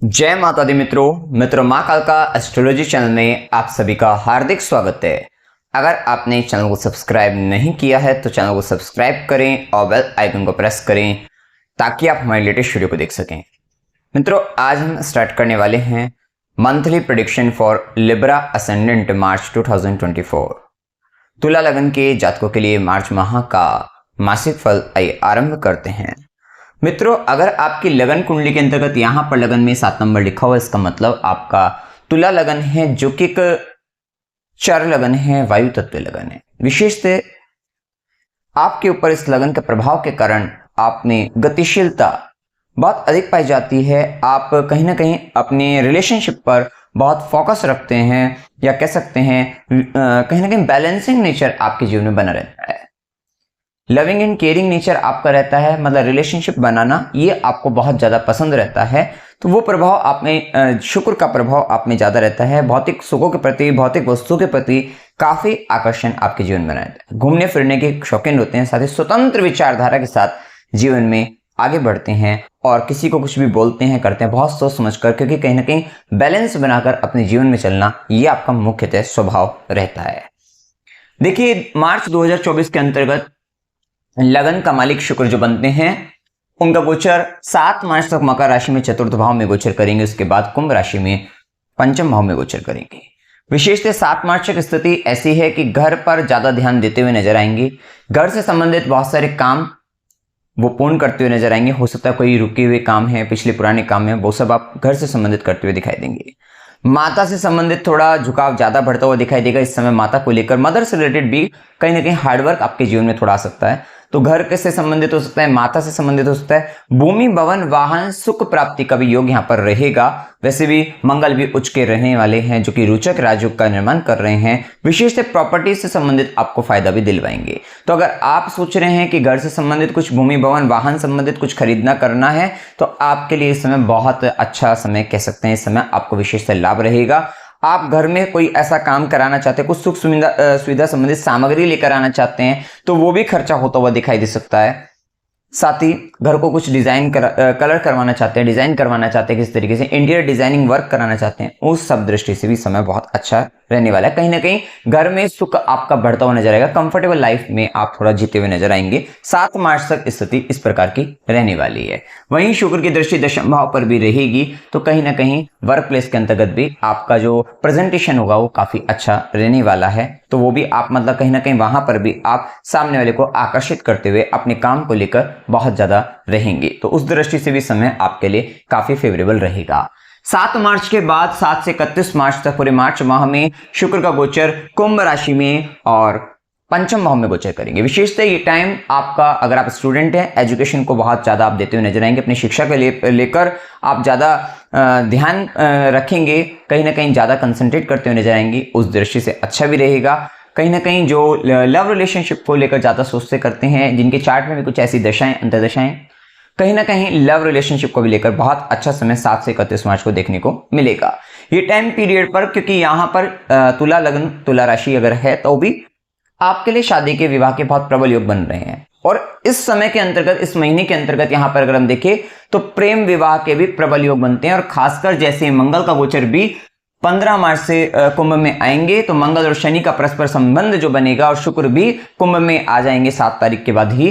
जय माता दी मित्रों माँ कालका एस्ट्रोलॉजी चैनल में आप सभी का हार्दिक स्वागत है। अगर आपने चैनल को सब्सक्राइब नहीं किया है तो चैनल को सब्सक्राइब करें और बेल आइकन को प्रेस करें ताकि आप हमारी लेटेस्ट वीडियो को देख सकें। मित्रों, आज हम स्टार्ट करने वाले हैं monthly prediction for Libra ascendant March 2024। तुला लगन के जातकों के लिए मार्च माह का मासिक फल आइए आरंभ करते हैं। मित्रों, अगर आपकी लगन कुंडली के अंतर्गत यहां पर लगन में 7 नंबर लिखा हुआ, इसका मतलब आपका तुला लगन है, जो कि एक चर लगन है, वायु तत्व लगन है। विशेषतः आपके ऊपर इस लगन के प्रभाव के कारण आप में गतिशीलता बहुत अधिक पाई जाती है। आप कहीं ना कहीं अपने रिलेशनशिप पर बहुत फोकस रखते हैं, या कह सकते हैं कहीं ना कहीं बैलेंसिंग नेचर आपके जीवन में बना रहता है। लविंग एंड केयरिंग नेचर आपका रहता है, मतलब रिलेशनशिप बनाना ये आपको बहुत ज्यादा पसंद रहता है। तो वो प्रभाव आप में, शुक्र का प्रभाव आप में ज्यादा रहता है। भौतिक सुखों के प्रति, भौतिक वस्तुओं के प्रति काफी आकर्षण आपके जीवन में रहता है। घूमने फिरने के शौकीन होते हैं, साथ ही स्वतंत्र विचारधारा के साथ जीवन में आगे बढ़ते हैं और किसी को कुछ भी बोलते हैं, करते हैं बहुत सोच समझ कर, क्योंकि कहीं ना कहीं बैलेंस बनाकर अपने जीवन में चलना ये आपका मुख्यतः स्वभाव रहता है। देखिए, मार्च 2024 के अंतर्गत लगन का मालिक शुक्र जो बनते हैं, उनका गोचर 7 मार्च तक मकर राशि में चतुर्थ भाव में गोचर करेंगे। उसके बाद कुंभ राशि में पंचम भाव में गोचर करेंगे। विशेषतः 7 मार्च तक स्थिति ऐसी है कि घर पर ज्यादा ध्यान देते हुए नजर आएंगे। घर से संबंधित बहुत सारे काम वो पूर्ण करते हुए नजर आएंगे। हो सकता है कोई रुके हुए काम है, पिछले पुराने काम है, वो सब आप घर से संबंधित करते हुए दिखाई देंगे। माता से संबंधित थोड़ा झुकाव ज्यादा बढ़ता हुआ दिखाई देगा। इस समय माता को लेकर, मदर से रिलेटेड भी कहीं ना कहीं हार्डवर्क आपके जीवन में थोड़ा आ सकता है। तो घर से संबंधित हो सकता है, माता से संबंधित हो सकता है। भूमि, भवन, वाहन, सुख प्राप्ति का भी योग यहाँ पर रहेगा। वैसे भी मंगल भी उच्च के रहने वाले हैं, जो कि रोचक राजयोग का निर्माण कर रहे हैं। विशेषतः प्रॉपर्टी से संबंधित आपको फायदा भी दिलवाएंगे। तो अगर आप सोच रहे हैं कि घर से संबंधित कुछ, भूमि, भवन, वाहन संबंधित कुछ खरीदना करना है, तो आपके लिए इस समय बहुत अच्छा समय कह सकते हैं। इस समय आपको विशेषतः लाभ रहेगा। आप घर में कोई ऐसा काम कराना चाहते हैं, कुछ सुख सुविधा संबंधित सामग्री लेकर आना चाहते हैं, तो वो भी खर्चा होता हुआ दिखाई दे सकता है। साथ ही घर को कुछ कलर करवाना चाहते हैं, डिजाइन करवाना चाहते हैं, किस तरीके से इंटीरियर डिजाइनिंग वर्क कराना चाहते हैं, उस सब दृष्टि से भी समय बहुत अच्छा रहने वाला है। कहीं ना कहीं घर में सुख आपका बढ़ता हुआ नजर आएगा। कंफर्टेबल लाइफ में आप थोड़ा जीते हुए नजर आएंगे। 7 मार्च तक स्थिति इस प्रकार की रहने वाली है। वहीं शुक्र की दृष्टि दशम भाव पर भी रहेगी, तो कहीं ना कहीं वर्क प्लेस के अंतर्गत भी आपका जो प्रेजेंटेशन होगा वो काफी अच्छा रहने वाला है। तो वो भी आप, मतलब कहीं ना कहीं वहां पर भी आप सामने वाले को आकर्षित करते हुए अपने काम को लेकर बहुत ज्यादा रहेंगे। तो उस दृष्टि से भी समय आपके लिए काफी फेवरेबल रहेगा। 7 मार्च के बाद 7 से 31 मार्च तक पूरे मार्च माह में शुक्र का गोचर कुंभ राशि में और पंचम भाव में गोचर करेंगे। विशेषतः ये टाइम आपका, अगर आप स्टूडेंट हैं, एजुकेशन को बहुत ज्यादा आप देते हुए नजर आएंगे। अपनी शिक्षा के लेकर आप ज्यादा ध्यान रखेंगे, कहीं ना कहीं ज्यादा कंसंट्रेट करते हुए नजर आएंगे। उस दृष्टि से अच्छा भी रहेगा। कहीं ना कहीं जो लव रिलेशनशिप को लेकर ज्यादा सोचते करते हैं, जिनके चार्ट में भी कुछ ऐसी दशाएं, अंतर्दशाएं, कहीं ना कहीं लव रिलेशनशिप को भी लेकर बहुत अच्छा समय 7 से 31 मार्च को देखने को मिलेगा। ये टाइम पीरियड पर, क्योंकि यहाँ पर तुला लगन, तुला राशि अगर है, तो भी आपके लिए शादी के, विवाह के बहुत प्रबल योग बन रहे हैं। और इस समय के अंतर्गत, इस महीने के अंतर्गत यहाँ पर अगर हम देखें तो प्रेम विवाह के भी प्रबल योग बनते हैं। और खासकर जैसे मंगल का गोचर भी 15 मार्च से कुंभ में आएंगे, तो मंगल और शनि का परस्पर संबंध जो बनेगा, और शुक्र भी कुंभ में आ जाएंगे 7 तारीख के बाद ही।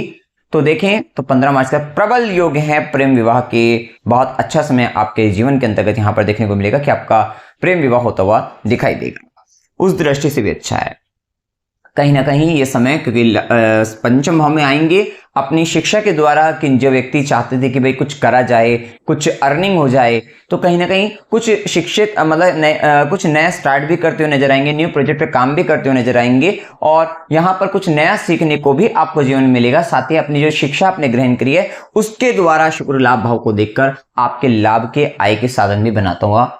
तो देखें तो 15 मार्च का प्रबल योग है प्रेम विवाह के। बहुत अच्छा समय आपके जीवन के अंतर्गत यहाँ पर देखने को मिलेगा कि आपका प्रेम विवाह होता हुआ दिखाई देगा। उस दृष्टि से भी अच्छा है। कहीं ना कहीं ये समय, क्योंकि पंचम भाव में आएंगे, अपनी शिक्षा के द्वारा कि जो व्यक्ति चाहते थे कि भाई कुछ करा जाए, कुछ अर्निंग हो जाए, तो कहीं ना कहीं कुछ शिक्षित, मतलब कुछ नया स्टार्ट भी करते हुए नजर आएंगे, न्यू प्रोजेक्ट पे काम भी करते हुए नजर आएंगे। और यहाँ पर कुछ नया सीखने को भी आपको जीवन में मिलेगा। साथ ही अपनी जो शिक्षा आपने ग्रहण करी है, उसके द्वारा शुक्र लाभ भाव को देखकर आपके लाभ के, आय के साधन भी बनाता हुआ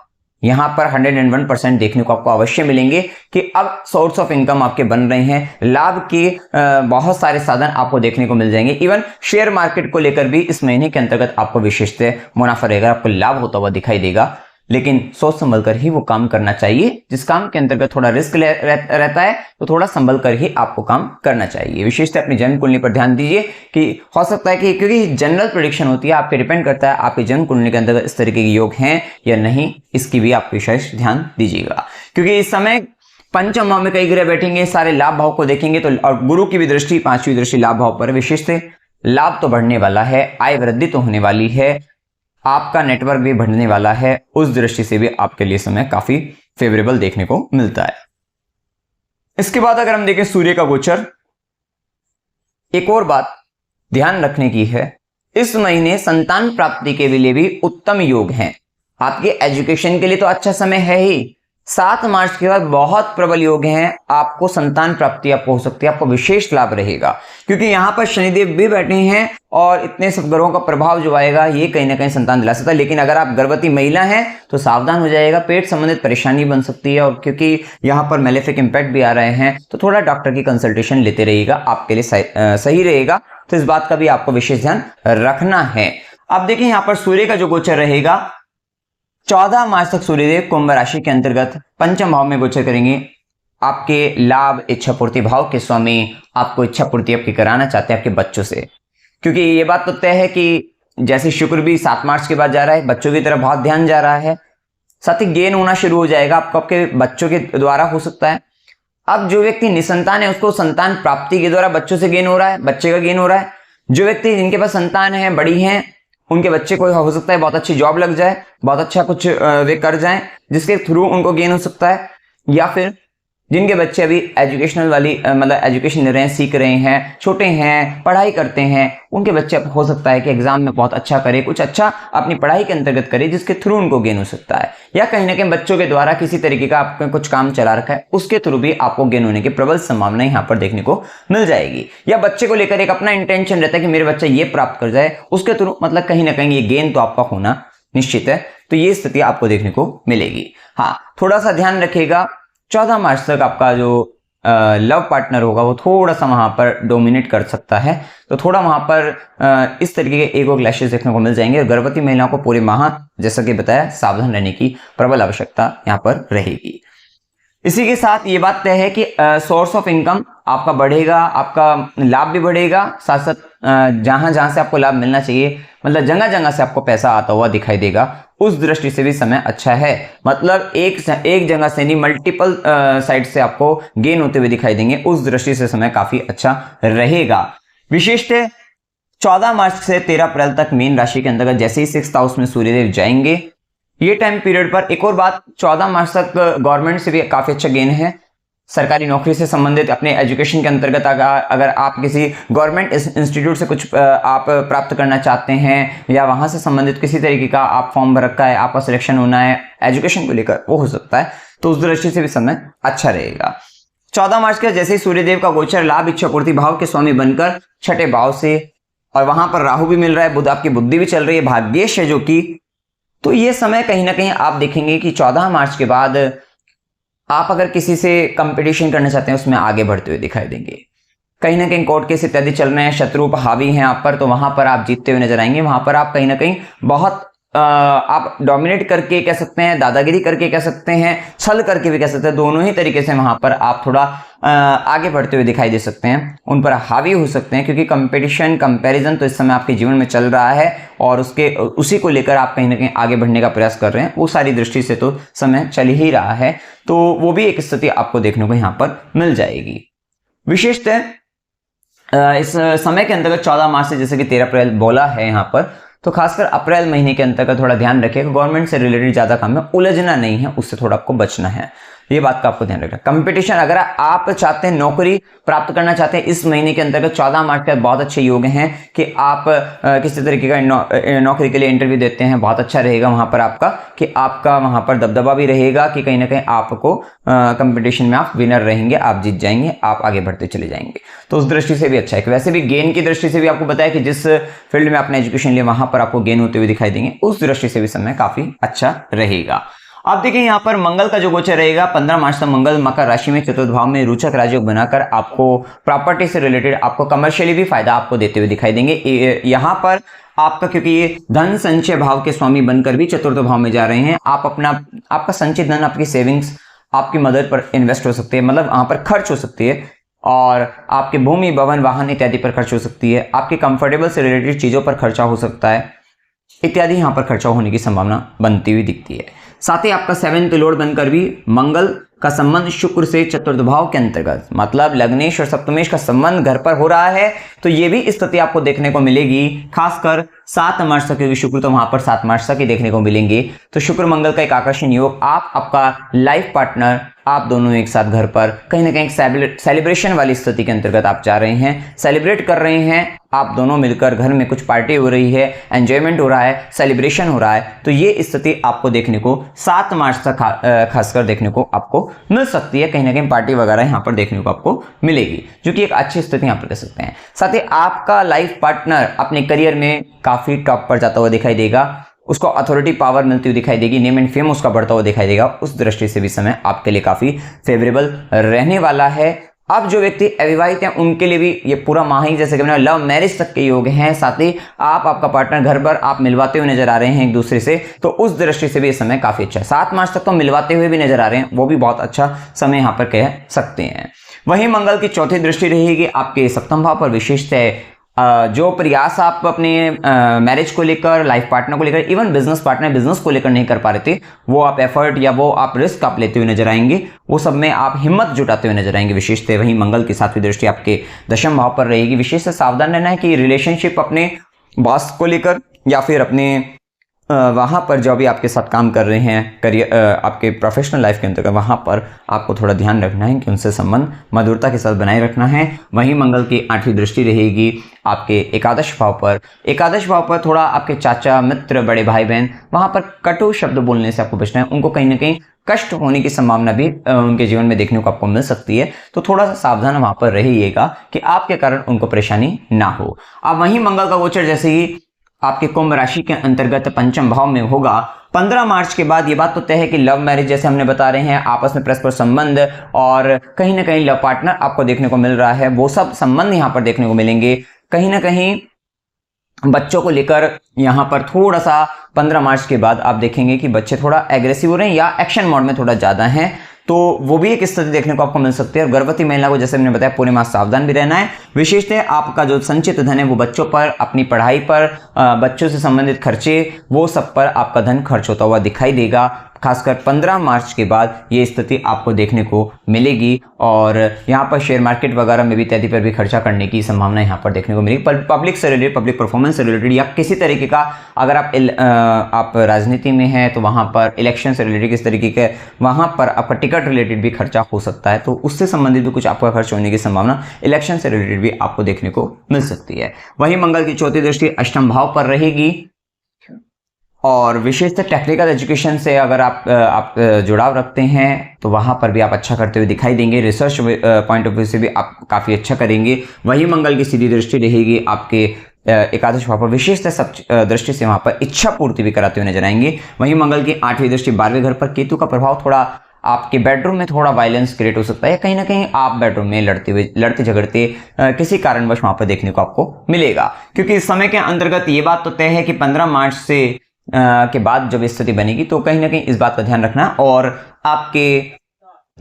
यहां पर 101% देखने को आपको अवश्य मिलेंगे कि अब सोर्स ऑफ इनकम आपके बन रहे हैं। लाभ के बहुत सारे साधन आपको देखने को मिल जाएंगे। इवन शेयर मार्केट को लेकर भी इस महीने के अंतर्गत आपको विशेषतः मुनाफा रहेगा, आपको लाभ होता हुआ दिखाई देगा। लेकिन सोच संभल कर ही वो काम करना चाहिए। जिस काम के अंतर्गत थोड़ा रिस्क रहता है तो थोड़ा संभल कर ही आपको काम करना चाहिए। विशेषतः अपनी जन्म कुंडली पर ध्यान दीजिए कि हो सकता है कि क्योंकि जनरल प्रेडिक्शन होती है, आप पे डिपेंड करता है आपकी जन्म कुंडली के अंतर्गत इस तरीके के योग हैं या नहीं, इसकी भी आप विशेष ध्यान दीजिएगा। क्योंकि इस समय पंचम भाव में कई ग्रह बैठेंगे, सारे लाभ भाव को देखेंगे तो, और गुरु की भी दृष्टि, 5वीं दृष्टि लाभ भाव पर, विशेषतः लाभ तो बढ़ने वाला है, आय वृद्धि तो होने वाली है, आपका नेटवर्क भी बढ़ने वाला है। उस दृष्टि से भी आपके लिए समय काफी फेवरेबल देखने को मिलता है। इसके बाद अगर हम देखें सूर्य का गोचर, एक और बात ध्यान रखने की है, इस महीने संतान प्राप्ति के लिए भी उत्तम योग हैं। आपके एजुकेशन के लिए तो अच्छा समय है ही, 7 मार्च के बाद बहुत प्रबल योग हैं, आपको संतान प्राप्ति आपको हो सकती है, आपको विशेष लाभ रहेगा। क्योंकि यहां पर शनिदेव भी बैठे हैं और इतने सब ग्रहों का प्रभाव जो आएगा ये कहीं ना कहीं संतान दिला सकता है। लेकिन अगर आप गर्भवती महिला हैं तो सावधान हो जाएगा, पेट संबंधित परेशानी बन सकती है, और क्योंकि यहां पर मेलेफिक इंपैक्ट भी आ रहे हैं तो थोड़ा डॉक्टर की कंसल्टेशन लेते रहिएगा, आपके लिए सही रहेगा। तो इस बात का भी आपको विशेष ध्यान रखना है। अब देखिए यहाँ पर सूर्य का जो गोचर रहेगा, 14 मार्च तक सूर्यदेव कुंभ राशि के अंतर्गत पंचम भाव में गोचर करेंगे। आपके लाभ इच्छा पूर्ति भाव के स्वामी आपको इच्छा पूर्ति आपकी कराना चाहते हैं आपके बच्चों से, क्योंकि ये बात तो तय है कि जैसे शुक्र भी 7 मार्च के बाद जा रहा है, बच्चों की तरफ बहुत ध्यान जा रहा है, साथ ही गेन होना शुरू हो जाएगा आपको आपके बच्चों के द्वारा हो सकता है। अब जो व्यक्ति निसंतान है उसको संतान प्राप्ति के द्वारा बच्चों से गेन हो रहा है, बच्चे का गेन हो रहा है। जो व्यक्ति जिनके पास संतान है, बड़ी हैं, उनके बच्चे को हो सकता है बहुत अच्छी जॉब लग जाए, बहुत अच्छा कुछ वे कर जाएं, जिसके थ्रू उनको गेन हो सकता है। या फिर जिनके बच्चे अभी एजुकेशनल वाली मतलब एजुकेशन ले रहे हैं, सीख रहे हैं, छोटे हैं, पढ़ाई करते हैं, उनके बच्चे हो सकता है कि एग्जाम में बहुत अच्छा करे, कुछ अच्छा अपनी पढ़ाई के अंतर्गत करे, जिसके थ्रू उनको गेन हो सकता है। या कहीं ना कहीं बच्चों के द्वारा किसी तरीके का आपने कुछ काम चला रखा है, उसके थ्रू भी आपको गेन होने की प्रबल संभावना यहाँ पर देखने को मिल जाएगी। या बच्चे को लेकर एक अपना इंटेंशन रहता है कि मेरे बच्चा ये प्राप्त कर जाए, उसके थ्रू मतलब कहीं ना कहीं ये गेन तो आपका होना निश्चित है। तो ये स्थिति आपको देखने को मिलेगी। हाँ, थोड़ा सा ध्यान रखिएगा, 14 मार्च तक आपका जो लव पार्टनर होगा वो थोड़ा सा वहां पर डोमिनेट कर सकता है, तो थोड़ा वहां पर इस तरीके के ईगो क्लैशेस देखने को मिल जाएंगे। और गर्भवती महिलाओं को पूरे माह जैसा कि बताया सावधान रहने की प्रबल आवश्यकता यहाँ पर रहेगी। इसी के साथ ये बात तय है कि सोर्स ऑफ इनकम आपका बढ़ेगा, आपका लाभ भी बढ़ेगा, साथ साथ जहां जहां से आपको लाभ मिलना चाहिए, मतलब जगह जगह से आपको पैसा आता हुआ दिखाई देगा, उस दृष्टि से भी समय अच्छा है। मतलब एक जगह से नहीं, मल्टीपल साइड से आपको गेन होते हुए दिखाई देंगे, उस दृष्टि से समय काफी अच्छा रहेगा। विशेषतः 14 मार्च से 13 अप्रैल तक मीन राशि के अंतर्गत जैसे ही 6th हाउस में सूर्यदेव जाएंगे, ये टाइम पीरियड पर एक और बात, 14 मार्च तक गवर्नमेंट से भी काफी अच्छा गेन है। सरकारी नौकरी से संबंधित अपने एजुकेशन के अंतर्गत अगर आप किसी गवर्नमेंट इंस्टीट्यूट से कुछ आप प्राप्त करना चाहते हैं, या वहां से संबंधित किसी तरीके का आप फॉर्म भर रखा है, आपका सिलेक्शन होना है एजुकेशन को लेकर, वो हो सकता है, तो उस दृष्टि से भी समय अच्छा रहेगा। 14 मार्च के जैसे ही सूर्यदेव का गोचर लाभ इच्छा पूर्ति भाव के स्वामी बनकर 6ठे भाव से, और वहां पर राहु भी मिल रहा है, बुध आपकी बुद्धि भी चल रही है, भाग्येश है जो कि, तो ये समय कहीं ना कहीं आप देखेंगे कि 14 मार्च के बाद आप अगर किसी से कंपटीशन करना चाहते हैं उसमें आगे बढ़ते हुए दिखाई देंगे। कहीं ना कहीं कोर्ट केस इत्यादि चल रहे हैं, शत्रु हावी हैं आप पर, तो वहां पर आप जीतते हुए नजर आएंगे। वहां पर आप कहीं ना कहीं बहुत आप डोमिनेट करके कह सकते हैं, दादागिरी करके कह सकते हैं, छल करके भी कह सकते हैं, दोनों ही तरीके से वहां पर आप थोड़ा आगे बढ़ते हुए दिखाई दे सकते हैं, उन पर हावी हो सकते हैं। क्योंकि कंपटीशन कंपैरिजन तो इस समय आपके जीवन में चल रहा है, और उसी को लेकर आप कहीं ना कहीं आगे बढ़ने का प्रयास कर रहे हैं, वो सारी दृष्टि से तो समय चल ही रहा है, तो वो भी एक स्थिति आपको देखने को यहाँ पर मिल जाएगी। विशेषतः इस समय के अंतर्गत 14 मार्च से जैसे कि 13 अप्रैल बोला है यहाँ पर, तो खासकर अप्रैल महीने के अंतर्गत थोड़ा ध्यान रखिएगा, गवर्नमेंट से रिलेटेड ज्यादा काम में उलझना नहीं है, उससे थोड़ा आपको बचना है, ये बात का आपको ध्यान रखना। कंपटीशन अगर आप चाहते हैं, नौकरी प्राप्त करना चाहते हैं, इस महीने के अंतर्गत 14 मार्च के बहुत अच्छे योग हैं कि आप किसी तरीके का नौकरी के लिए इंटरव्यू देते हैं, बहुत अच्छा रहेगा वहां पर आपका, कि आपका वहां पर दबदबा भी रहेगा कि कहीं ना कहीं आपको कंपटीशन में आप विनर रहेंगे, आप जीत जाएंगे, आप आगे बढ़ते चले जाएंगे, तो उस दृष्टि से भी अच्छा है। वैसे भी गेन की दृष्टि से भी आपको बताया कि जिस फील्ड में आपने एजुकेशन लिया वहां पर आपको गेन होते हुए दिखाई देंगे, उस दृष्टि से भी समय काफी अच्छा रहेगा। आप देखिए यहाँ पर मंगल का जो गोचर रहेगा 15 मार्च तक मंगल मकर राशि में चतुर्थ भाव में रोचक राजयोग बनाकर आपको प्रॉपर्टी से रिलेटेड आपको कमर्शियली भी फायदा आपको देते हुए दिखाई देंगे। यहाँ पर आपका, क्योंकि ये धन संचय भाव के स्वामी बनकर भी चतुर्थ भाव में जा रहे हैं, आप आपका संचित धन, आपकी सेविंग्स आपकी मदद पर इन्वेस्ट हो सकती है, मतलब वहां पर खर्च हो सकती है, और आपके भूमि भवन वाहन इत्यादि पर खर्च हो सकती है, आपके कंफर्टेबल से रिलेटेड चीजों पर खर्चा हो सकता है इत्यादि, यहाँ पर खर्चा होने की संभावना बनती हुई दिखती है। साथ ही आपका 7th लॉर्ड बनकर भी मंगल का संबंध शुक्र से चतुर्थ भाव के अंतर्गत, मतलब लग्नेश और सप्तमेश का संबंध घर पर हो रहा है, तो ये भी स्थिति आपको देखने को मिलेगी, खासकर 7 मार्च तक, क्योंकि शुक्र तो वहां पर 7 मार्च तक ही देखने को मिलेंगे। तो शुक्र मंगल का एक आकर्षण योग, आप आपका लाइफ पार्टनर, आप दोनों एक साथ घर पर कहीं ना कहीं सेलिब्रेशन वाली स्थिति के अंतर्गत आप जा रहे हैं, सेलिब्रेट कर रहे हैं, आप दोनों मिलकर घर में कुछ पार्टी हो रही है, एंजॉयमेंट हो रहा है, सेलिब्रेशन हो रहा है, तो ये स्थिति आपको देखने को 7 मार्च तक खासकर देखने को आपको मिल सकती है। कहीं ना कहीं पार्टी वगैरह यहाँ पर देखने को आपको मिलेगी, जो कि एक अच्छी स्थिति यहाँ पर कह सकते हैं। साथ ही आपका लाइफ पार्टनर अपने करियर में काफी टॉप पर जाता हुआ दिखाई देगा, उसको अथॉरिटी पावर मिलती हुई दिखाई देगी, नेम एंड फेम उसका बढ़ता हुआ दिखाई देगा, उस दृष्टि से भी समय आपके लिए काफी फेवरेबल रहने वाला है। अब जो व्यक्ति अविवाहित हैं उनके लिए भी ये पूरा माह ही, जैसे कि मैंने लव मैरिज तक के योग हैं, साथ ही आपका पार्टनर घर पर आप मिलवाते हुए नजर आ रहे हैं एक दूसरे से, तो उस दृष्टि से भी ये समय काफी अच्छा है। 7 मार्च तक तो मिलवाते हुए भी नजर आ रहे हैं, वो भी बहुत अच्छा समय यहाँ पर कह सकते हैं। वहीं मंगल की चौथी दृष्टि रहेगी आपके सप्तम भाव पर, विशेषतः जो प्रयास आप अपने मैरिज को लेकर, लाइफ पार्टनर को लेकर, इवन बिजनेस पार्टनर बिजनेस को लेकर नहीं कर पा रहे थे, वो आप एफर्ट या वो आप रिस्क आप लेते हुए नजर आएंगे, वो सब में आप हिम्मत जुटाते हुए नजर आएंगे। विशेषतः वहीं मंगल की 7वीं दृष्टि आपके दशम भाव पर रहेगी। विशेष सावधान रहना है कि रिलेशनशिप अपने बॉस को लेकर या फिर अपने वहाँ पर जो भी आपके साथ काम कर रहे हैं करियर, आपके प्रोफेशनल लाइफ के अंतर्गत, वहाँ पर आपको थोड़ा ध्यान रखना है कि उनसे संबंध मधुरता के साथ बनाए रखना है। वहीं मंगल की 8वीं दृष्टि रहेगी आपके एकादश भाव पर। एकादश भाव पर थोड़ा आपके चाचा, मित्र, बड़े भाई बहन, वहाँ पर कटु शब्द बोलने से आपको बचना है, उनको कहीं ना कहीं कष्ट होने की संभावना भी उनके जीवन में देखने को आपको मिल सकती है, तो थोड़ा सा सावधान वहाँ पर रहिएगा कि आपके कारण उनको परेशानी ना हो। अब वहीं मंगल का गोचर जैसे ही आपके कुंभ राशि के अंतर्गत पंचम भाव में होगा 15 मार्च के बाद, ये बात तो तय है कि लव मैरिज जैसे हमने बता रहे हैं, आपस में परस्पर संबंध और कहीं ना कहीं लव पार्टनर आपको देखने को मिल रहा है, वो सब संबंध यहाँ पर देखने को मिलेंगे। कहीं ना कहीं बच्चों को लेकर यहाँ पर थोड़ा सा 15 मार्च के बाद आप देखेंगे कि बच्चे थोड़ा एग्रेसिव हो रहे हैं या एक्शन मोड में थोड़ा ज्यादा हैं, तो वो भी एक स्थिति देखने को आपको मिल सकती है। और गर्भवती महिला को जैसे मैंने बताया पूरे माह सावधान भी रहना है। विशेषतः आपका जो संचित धन है वो बच्चों पर, अपनी पढ़ाई पर, बच्चों से संबंधित खर्चे, वो सब पर आपका धन खर्च होता हुआ दिखाई देगा। खासकर 15 मार्च के बाद ये स्थिति आपको देखने को मिलेगी और यहाँ पर शेयर मार्केट वगैरह में भी इत्यादि पर भी खर्चा करने की संभावना यहाँ पर देखने को मिलेगी। पब्लिक से रिलेटेड, पब्लिक परफॉर्मेंस से रिलेटेड या किसी तरीके का, अगर आप राजनीति में हैं तो वहाँ पर इलेक्शन से रिलेटेड किस तरीके के वहाँ पर आपका टिकट रिलेटेड भी खर्चा हो सकता है, तो उससे संबंधित भी कुछ आपका खर्च होने की संभावना इलेक्शन से रिलेटेड भी आपको देखने को मिल सकती है। वहीं मंगल की चौथी दृष्टि अष्टम भाव पर रहेगी और विशेषतः टेक्निकल एजुकेशन से अगर आप जुड़ाव रखते हैं तो वहां पर भी आप अच्छा करते हुए दिखाई देंगे। रिसर्च पॉइंट ऑफ व्यू से भी आप काफी अच्छा करेंगे। वही मंगल की सीधी दृष्टि रहेगी आपके एकादश भाव पर, विशेषतः दृष्टि से वहां पर इच्छा पूर्ति भी कराते हुए नजर आएंगे। वही मंगल की 8वीं दृष्टि 12वें घर पर, केतु का प्रभाव थोड़ा आपके बेडरूम में थोड़ा वायलेंस क्रिएट हो सकता है, कहीं ना कहीं आप बेडरूम में लड़ते झगड़ते किसी कारणवश वहां पर देखने को आपको मिलेगा। क्योंकि इस समय के अंतर्गत ये बात तो तय है कि 15 मार्च से के बाद जब स्थिति बनेगी तो कहीं ना कहीं इस बात का ध्यान रखना और आपके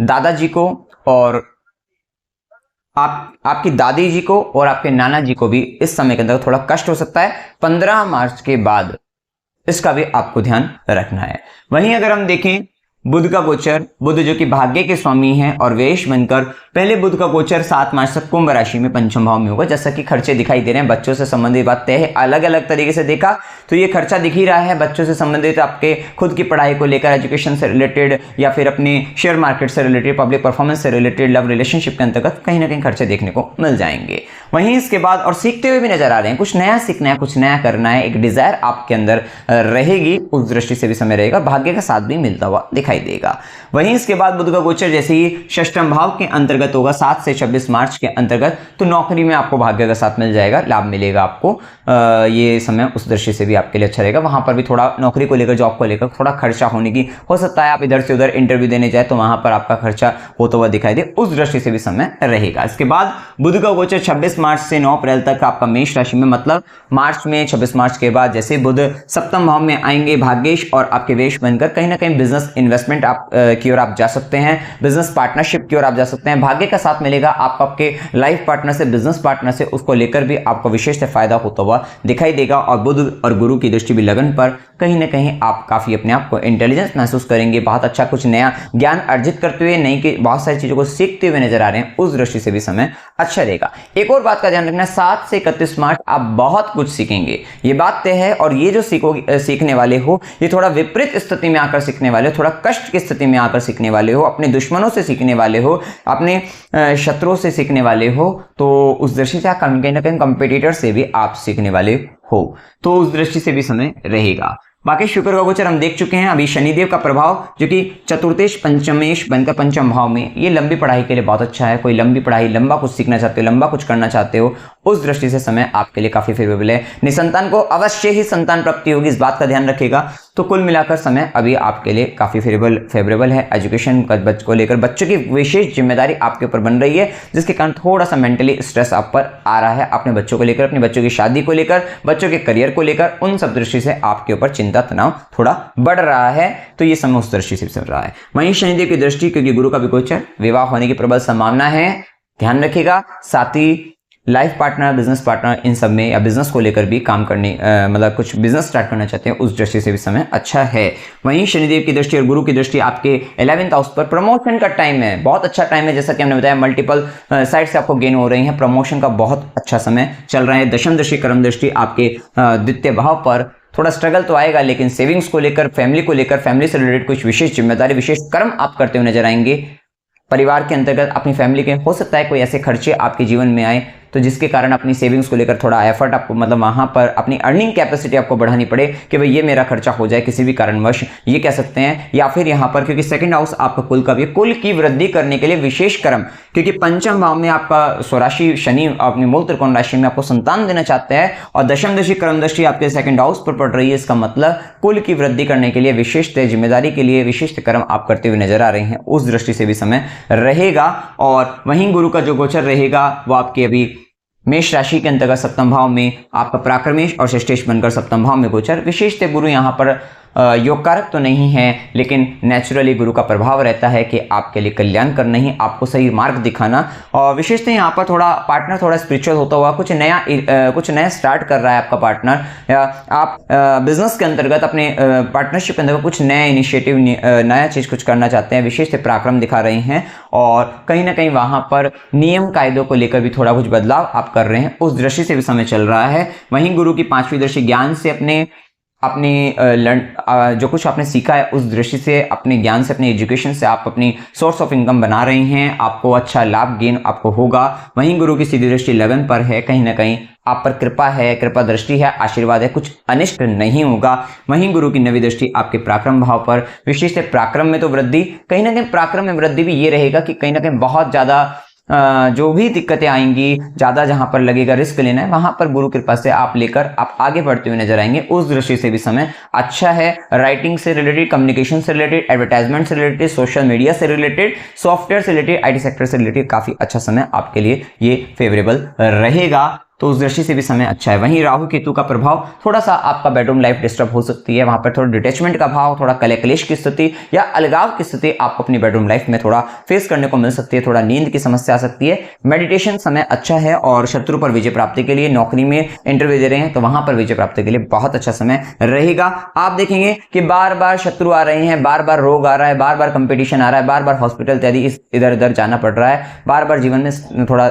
दादाजी को और आपकी दादी जी को और आपके नाना जी को भी इस समय के अंदर थोड़ा कष्ट हो सकता है। 15 मार्च के बाद इसका भी आपको ध्यान रखना है। वहीं अगर हम देखें बुध का गोचर, बुध जो कि भाग्य के स्वामी हैं और व्ययश बनकर, पहले बुध का गोचर 7 मार्च तक कुंभ राशि में पंचम भाव में होगा। जैसा कि खर्चे दिखाई दे रहे हैं, बच्चों से संबंधित बात तय है। अलग अलग तरीके से देखा तो ये खर्चा दिख ही रहा है, बच्चों से संबंधित, आपके खुद की पढ़ाई को लेकर, एजुकेशन से रिलेटेड या फिर अपने शेयर मार्केट से रिलेटेड, पब्लिक परफॉर्मेंस से रिलेटेड, लव रिलेशनशिप के अंतर्गत कहीं ना कहीं खर्चे देखने को मिल जाएंगे। वहीं इसके बाद और सीखते हुए भी नजर आ रहे हैं, कुछ नया सीखना है, कुछ नया करना है, एक डिजायर आपके अंदर रहेगी, उस दृष्टि से भी समय रहेगा। भाग्य का साथ भी मिलता हुआ दिखाई देगा। वहीं इसके बाद बुध का गोचर जैसे ही षष्ठम भाव के अंतर्गत होगा 7 से 26 मार्च के अंतर्गत, तो नौकरी में आपको भाग्य का साथ मिल जाएगा, लाभ मिलेगा आपको। ये समय उस दृष्टि से भी आपके लिए अच्छा रहेगा। वहां पर भी थोड़ा नौकरी को लेकर, जॉब को लेकर थोड़ा खर्चा होने की हो सकता है, आप इधर से उधर इंटरव्यू देने जाए तो वहां पर आपका खर्चा होता हुआ दिखाई दे, उस दृष्टि से भी समय रहेगा। इसके बाद बुध का गोचर 26 मार्च से 9 अप्रैल तक आपका मेष राशि में, मतलब मार्च में 26 मार्च के बाद जैसे बुध सप्तम भाव में आएंगे, भाग्येश और आपके वेश बनकर कहीं ना कहीं बिजनेस इन्वेस्टमेंट आप की ओर आप जा सकते हैं, बिजनेस पार्टनरशिप की ओर आप जा सकते हैं। भाग्य का साथ मिलेगा, आपको आपके लाइफ पार्टनर से, बिजनेस पार्टनर से, उसको लेकर भी आपको विशेष फायदा होता हुआ दिखाई देगा। और बुध और गुरु की दृष्टि भी लगन पर कहीं ना कहीं आप काफी अपने आप को इंटेलिजेंस महसूस करेंगे, बहुत अच्छा कुछ नया ज्ञान अर्जित करते हुए, नई की बहुत सारी चीजों को सीखते हुए नजर आ रहे हैं, उस दृष्टि से भी समय अच्छा रहेगा। एक और बात का ध्यान रखना, 7 से 31 मार्च आप बहुत कुछ सीखेंगे, ये बात तय है। और ये जो सीखने वाले हो, ये थोड़ा विपरीत स्थिति में आकर सीखने वाले हो, थोड़ा कष्ट की स्थिति में आकर सीखने वाले हो, अपने दुश्मनों से सीखने वाले हो, अपने शत्रुओं से सीखने वाले हो, तो उस दृष्टि से कहीं ना कहीं कंपटीटर से भी आप सीखने वाले हो, तो उस दृष्टि से भी समय रहेगा। बाकी शुक्र का गोचर हम देख चुके हैं। अभी शनिदेव का प्रभाव जो कि चतुर्थेश पंचमेश बनकर पंचम भाव में, ये लंबी पढ़ाई के लिए बहुत अच्छा है। कोई लंबी पढ़ाई, लंबा कुछ सीखना चाहते हो, लंबा कुछ करना चाहते हो, उस दृष्टि से समय आपके लिए काफी फेवरेबल है। निसंतान को अवश्य ही संतान प्राप्ति होगी, इस बात का ध्यान रखिएगा। तो कुल मिलाकर समय अभी आपके लिए काफी फेवरेबल है। एजुकेशन को लेकर बच्चों की विशेष जिम्मेदारी आपके ऊपर बन रही है, जिसके कारण थोड़ा सा मेंटली स्ट्रेस आप पर आ रहा है, अपने बच्चों को लेकर, अपने बच्चों की शादी को लेकर, बच्चों के करियर को लेकर, उन सब दृष्टि से आपके ऊपर चिंता तनाव थोड़ा बढ़ रहा है। तो ये समय उस दृष्टि से चल रहा है। वहीं शनिदेव की दृष्टि, क्योंकि गुरु का भी गोचर, विवाह होने की प्रबल संभावना है, ध्यान रखिएगा। साथ ही लाइफ पार्टनर, बिजनेस पार्टनर, इन सब में या बिजनेस को लेकर भी काम करने मतलब कुछ बिजनेस स्टार्ट करना चाहते हैं, उस दृष्टि से भी समय अच्छा है। वहीं शनिदेव की दृष्टि और गुरु की दृष्टि आपके 11th हाउस पर, प्रमोशन का टाइम है, बहुत अच्छा टाइम है। जैसा कि हमने बताया, मल्टीपल साइड से आपको गेन हो रही है, प्रमोशन का बहुत अच्छा समय चल रहा है। दशम दृष्टि, कर्म दृष्टि आपके द्वितीय भाव पर, थोड़ा स्ट्रगल तो आएगा, लेकिन सेविंग्स को लेकर, फैमिली को लेकर, फैमिली से रिलेटेड कुछ विशेष जिम्मेदारी, विशेष कर्म आप करते हुए नजर आएंगे। परिवार के अंतर्गत अपनी फैमिली के, हो सकता है कोई ऐसे खर्चे आपके जीवन में आए, तो जिसके कारण अपनी सेविंग्स को लेकर थोड़ा एफर्ट आपको, मतलब वहां पर अपनी अर्निंग कैपेसिटी आपको बढ़ानी पड़े कि भाई ये मेरा खर्चा हो जाए किसी भी कारणवश, ये कह सकते हैं। या फिर यहाँ पर क्योंकि सेकंड हाउस आपका कुल का भी, कुल की वृद्धि करने के लिए विशेष कर्म, क्योंकि पंचम भाव में आपका स्वराशि शनि अपनी मूल त्रिकोण राशि में आपको संतान देना चाहते हैं, और दशम दृष्टि, कर्म दृष्टि आपके सेकंड हाउस पर पड़ रही है। इसका मतलब कुल की वृद्धि करने के लिए, विशेष जिम्मेदारी के लिए विशेष कर्म आप करते हुए नजर आ रहे हैं, उस दृष्टि से भी समय रहेगा। और वहीं गुरु का जो गोचर रहेगा वो आपके अभी मेष राशि के अंतर्गत सप्तम भाव में आपका पराक्रमेश और श्रेष्ठेश बनकर सप्तम भाव में गोचर। विशेषतः गुरु यहाँ पर योग कारक तो नहीं है, लेकिन नेचुरली गुरु का प्रभाव रहता है कि आपके लिए कल्याण करना ही, आपको सही मार्ग दिखाना। और विशेषतः यहाँ पर थोड़ा पार्टनर थोड़ा स्पिरिचुअल होता हुआ, कुछ नया स्टार्ट कर रहा है आपका पार्टनर, या आप बिजनेस के अंतर्गत अपने पार्टनरशिप के अंतर्गत कुछ नया इनिशिएटिव, नया चीज कुछ करना चाहते हैं, विशेषतः पराक्रम दिखा रहे हैं। और कहीं ना कहीं वहां पर नियम कायदों को लेकर भी थोड़ा कुछ बदलाव आप कर रहे हैं, उस दृष्टि से भी समय चल रहा है। वहीं गुरु की 5वीं दृष्टि, ज्ञान से अपने जो कुछ आपने सीखा है उस दृष्टि से, अपने ज्ञान से, अपने एजुकेशन से आप अपनी सोर्स ऑफ इनकम बना रहे हैं, आपको अच्छा लाभ गेन आपको होगा। वहीं गुरु की सीधी दृष्टि लगन पर है, कहीं ना कहीं आप पर कृपा है, कृपा दृष्टि है, आशीर्वाद है, कुछ अनिष्ट नहीं होगा। वहीं गुरु की 9वीं दृष्टि आपके पराक्रम भाव पर, विशेषतः पराक्रम में तो वृद्धि, कहीं ना कहीं पराक्रम में वृद्धि भी ये रहेगा कि कहीं ना कहीं बहुत ज्यादा जो भी दिक्कतें आएंगी, ज्यादा जहां पर लगेगा रिस्क लेना है, वहां पर गुरु कृपा से आप लेकर आप आगे बढ़ते हुए नजर आएंगे, उस दृष्टि से भी समय अच्छा है। राइटिंग से रिलेटेड, कम्युनिकेशन से रिलेटेड, एडवर्टाइजमेंट से रिलेटेड, सोशल मीडिया से रिलेटेड, सॉफ्टवेयर से रिलेटेड, आईटी सेक्टर से रिलेटेड काफी अच्छा समय आपके लिए ये फेवरेबल रहेगा, तो उस दृष्टि से भी समय अच्छा है। वहीं राहु केतु का प्रभाव, थोड़ा सा आपका बेडरूम लाइफ डिस्टर्ब हो सकती है, वहां पर थोड़ा डिटैचमेंट का भाव, थोड़ा कलह क्लेश की स्थिति या अलगाव की स्थिति आपको अपनी बेडरूम लाइफ में थोड़ा फेस करने को मिल सकती है, थोड़ा नींद की समस्या आ सकती है। मेडिटेशन समय अच्छा है, और शत्रु पर विजय प्राप्ति के लिए, नौकरी में इंटरव्यू दे रहे हैं तो वहां पर विजय प्राप्ति के लिए बहुत अच्छा समय रहेगा। आप देखेंगे कि बार बार शत्रु आ रहे हैं, बार बार रोग आ रहा है, बार बार कंपटीशन आ रहा है, बार बार हॉस्पिटल इत्यादि इधर उधर जाना पड़ रहा है, बार बार जीवन में थोड़ा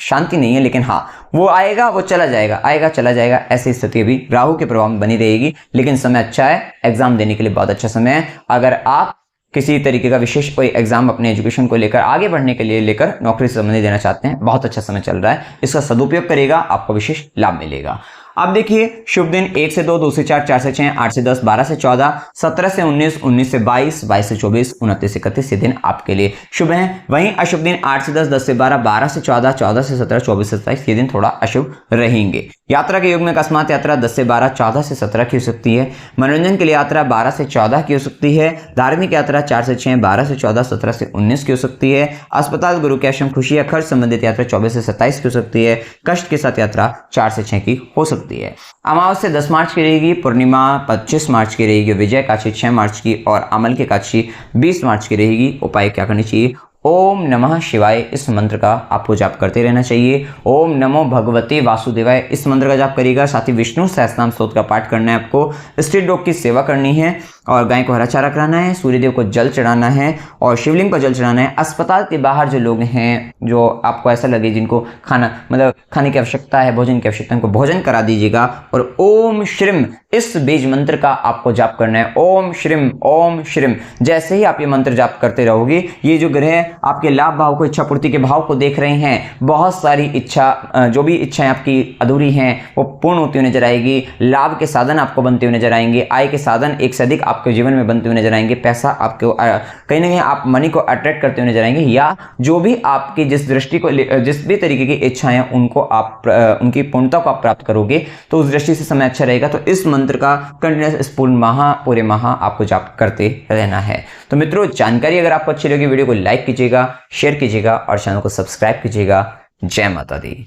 शांति नहीं है, लेकिन हाँ वो आएगा, वो चला जाएगा, आएगा चला जाएगा, ऐसी स्थिति भी राहु के प्रभाव में बनी रहेगी। लेकिन समय अच्छा है, एग्जाम देने के लिए बहुत अच्छा समय है। अगर आप किसी तरीके का विशेष कोई एग्जाम अपने एजुकेशन को लेकर आगे बढ़ने के लिए लेकर नौकरी से संबंधित देना चाहते हैं, बहुत अच्छा समय चल रहा है, इसका सदुपयोग करिएगा, आपको विशेष लाभ मिलेगा। अब देखिए शुभ दिन 1 से 2, 2 से 4, 4 से 6, 8 से 10, 12 से 14, 17 से 19, 19 से 22, 22 से 24, 29 से 31 ये दिन आपके लिए शुभ हैं। वहीं अशुभ दिन 8 से 10, 10 से 12, 12 से 14, 14 से 17, 24 से 27 ये दिन थोड़ा अशुभ रहेंगे। यात्रा के योग में अकस्मात यात्रा 10 से 12, 14 से 17 की हो सकती है। मनोरंजन के लिए यात्रा 12 से 14 की हो सकती है। धार्मिक यात्रा 4 से 6, 12 से 14, 17 से 19 की हो सकती है। अस्पताल, गुरु के आश्रम, खुशी या खर्च संबंधित यात्रा 24 से 27 की हो सकती है। कष्ट के साथ यात्रा 4 से 6 की हो सकती है। अमावस्या 10 मार्च की रहेगी, पूर्णिमा 25 मार्च की रहेगी, विजय एकादशी 6 मार्च की और अमल की एकादशी 20 मार्च की रहेगी। उपाय क्या करनी चाहिए? ओम नमः शिवाय इस मंत्र का आपको जाप करते रहना चाहिए। ओम नमो भगवते वासुदेवाय इस मंत्र का जाप करिएगा। साथ ही विष्णु सहस्त्रनाम स्तोत्र का पाठ करना है आपको। स्त्री रोग की सेवा करनी है और गाय को हरा चारा कराना है। सूर्यदेव को जल चढ़ाना है और शिवलिंग को जल चढ़ाना है। अस्पताल के बाहर जो लोग हैं, जो आपको ऐसा लगे जिनको खाना मतलब खाने की आवश्यकता है, भोजन की आवश्यकता है, उनको भोजन करा दीजिएगा। और ओम श्रीम इस बीज मंत्र का आपको जाप करना है। ओम श्रीम। जैसे ही आप ये मंत्र जाप करते रहोगे, ये जो ग्रह आपके लाभ भाव को, इच्छा पूर्ति के भाव को देख रहे हैं, बहुत सारी इच्छा जो भी इच्छाएं आपकी अधूरी हैं वो पूर्ण होती हुई नजर आएगी। लाभ के साधन आपको बनते हुए नजर आएंगे। आय के साधन एक से अधिक आपके जीवन में बनते हुए नजर आएंगे। पैसा आपको कहीं ना कहीं आप मनी को अट्रैक्ट करते हुए नजर आएंगे। या जो भी आपकी जिस दृष्टि को जिस भी तरीके की इच्छाएं उनको आप उनकी पूर्णता को आप प्राप्त करोगे, तो उस दृष्टि से समय अच्छा रहेगा। तो इस मंत्र का कंटिन्यूस पूरे माह आपको जाप करते रहना है। तो मित्रों, जानकारी अगर आपको अच्छी लगी, वीडियो को लाइक कीजिएगा, शेयर कीजिएगा और चैनल को सब्सक्राइब कीजिएगा। जय माता दी।